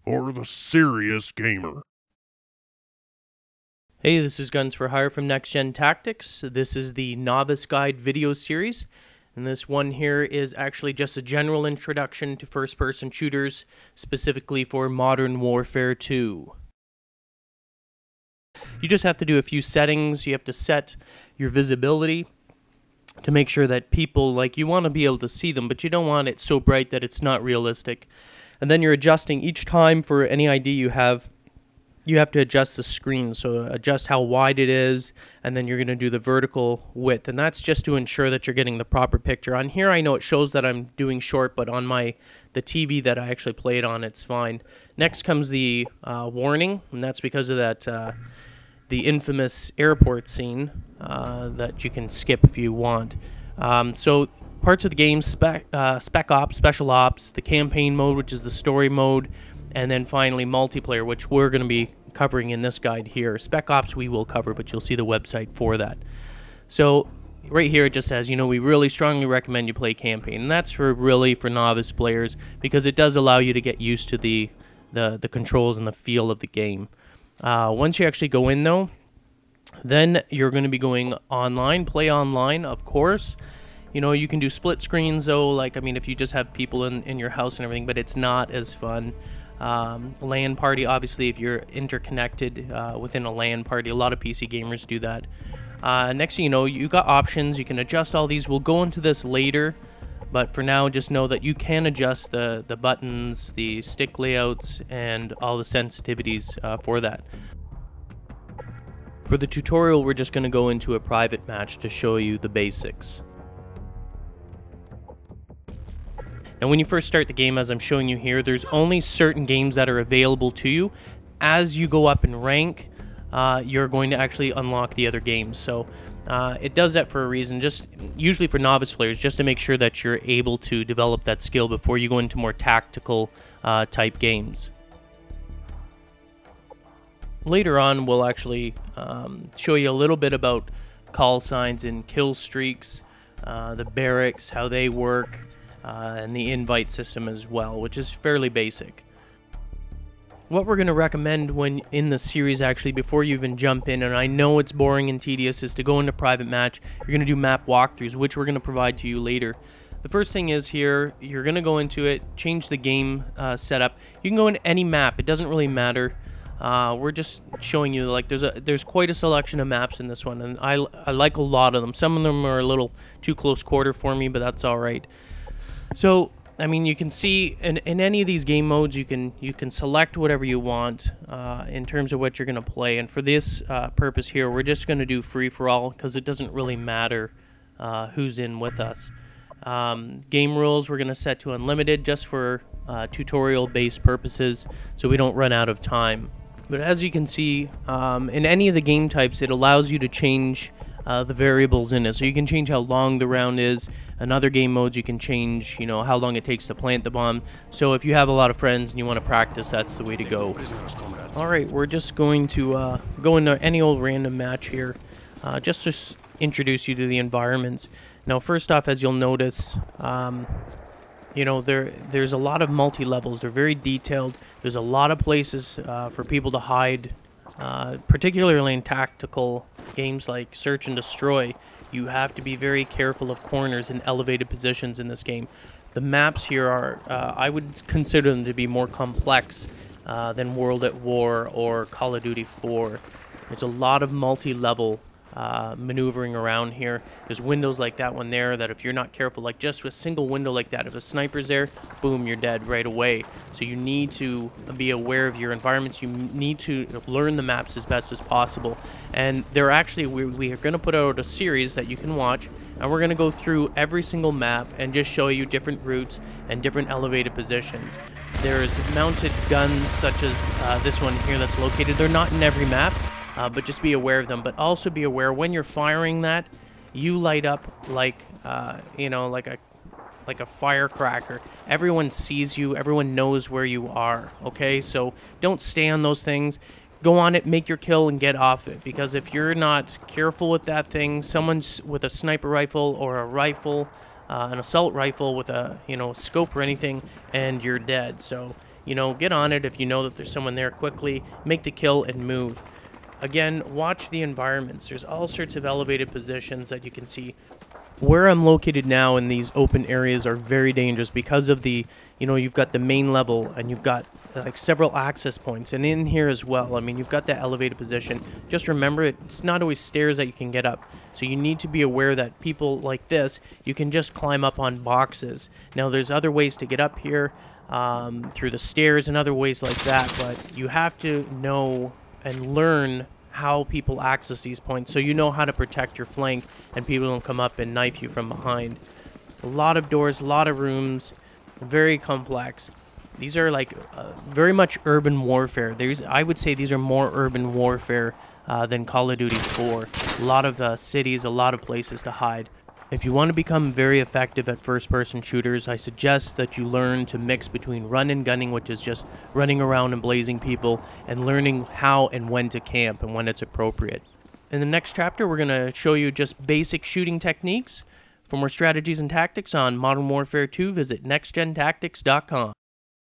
for the serious gamer. Hey, this is Guns for Hire from NextGenTactics. This is the Novice Guide video series, and this one here is actually just a general introduction to first-person shooters, specifically for Modern Warfare 2. You just have to do a few settings. You have to set your visibility to make sure that people, you want to be able to see them, but you don't want it so bright that it's not realistic. And then you're adjusting each time for any ID you have to adjust the screen, so adjust how wide it is, and then you're going to do the vertical width, and that's just to ensure that you're getting the proper picture. On here I know it shows that I'm doing short, but on the TV that I actually play it on, it's fine. Next comes the warning, and that's because of that the infamous airport scene that you can skip if you want. So parts of the game: Spec Ops, Special Ops, the campaign mode, which is the story mode, and then finally multiplayer, which we're going to be covering in this guide here. Spec Ops we will cover, but you'll see the website for that. So right here it just says, we really strongly recommend you play campaign, and that's for novice players, because it does allow you to get used to the controls and the feel of the game. Once you actually go in though, then you're going to be going online, play online, of course. You can do split screens though, if you just have people in your house and everything, but it's not as fun. LAN party, obviously, if you're interconnected within a LAN party, a lot of PC gamers do that. Next thing you know, you got options. You can adjust all these. We'll go into this later, but for now, just know that you can adjust the buttons, the stick layouts, and all the sensitivities for that. For the tutorial, we're just going to go into a private match to show you the basics. And when you first start the game, as I'm showing you here, there's only certain games that are available to you. As you go up in rank, you're going to actually unlock the other games. So it does that for a reason, just usually for novice players, just to make sure that you're able to develop that skill before you go into more tactical type games. Later on, we'll actually show you a little bit about call signs and kill streaks, the barracks, how they work, and the invite system as well, which is fairly basic. What we're going to recommend when in the series, actually, before you even jump in, and I know it's boring and tedious, is to go into private match. You're going to do map walkthroughs, which we're going to provide to you later. The first thing is here, you're going to go into it, change the game setup. You can go into any map. It doesn't really matter. We're just showing you, there's quite a selection of maps in this one, and I like a lot of them. Some of them are a little too close quarter for me, but that's all right. So, you can see in any of these game modes, you can select whatever you want in terms of what you're going to play. And for this purpose here, we're just going to do free-for-all, because it doesn't really matter who's in with us. Game rules, we're going to set to unlimited, just for tutorial-based purposes, so we don't run out of time. But as you can see, in any of the game types, it allows you to change the variables in it. So you can change how long the round is. In other game modes, you can change, how long it takes to plant the bomb. So if you have a lot of friends and you want to practice, that's the way to go. Alright, we're just going to go into any old random match here, just to introduce you to the environments. Now, first off, as you'll notice, there's a lot of multi-levels. They're very detailed. There's a lot of places for people to hide. Particularly in tactical games like Search and Destroy, you have to be very careful of corners and elevated positions in this game. The maps here are, I would consider them to be more complex than World at War or Call of Duty 4. There's a lot of multi-level maneuvering around here. There's windows like that one there that if you're not careful, just a single window like that, if a sniper's there, boom, you're dead right away. So you need to be aware of your environments. You need to learn the maps as best as possible. And they're actually, we are going to put out a series that you can watch, and we're going to go through every single map and just show you different routes and different elevated positions. There's mounted guns such as this one here that's located. They're not in every map, but just be aware of them. But also be aware when you're firing that, you light up like a firecracker. Everyone sees you. Everyone knows where you are. Okay, so don't stay on those things. Go on it, make your kill, and get off it. Because if you're not careful with that thing, someone's with a sniper rifle or a rifle, an assault rifle with a scope or anything, and you're dead. So get on it if you know that there's someone there quickly, make the kill and move. Again, watch the environments. There's all sorts of elevated positions that you can see. Where I'm located now in these open areas are very dangerous because of the, you've got the main level and you've got like several access points, and in here as well. I mean, you've got that elevated position. Just remember, it's not always stairs that you can get up. So you need to be aware that people like this, you can just climb up on boxes. Now, there's other ways to get up here through the stairs and other ways like that, but you have to know and learn how people access these points so you know how to protect your flank and people don't come up and knife you from behind. A lot of doors, a lot of rooms, very complex. These are like very much urban warfare. I would say these are more urban warfare than Call of Duty 4. A lot of cities, a lot of places to hide. If you want to become very effective at first-person shooters, I suggest that you learn to mix between run and gunning, which is just running around and blazing people, and learning how and when to camp and when it's appropriate. In the next chapter, we're going to show you just basic shooting techniques. For more strategies and tactics on Modern Warfare 2, visit NextGenTactics.com.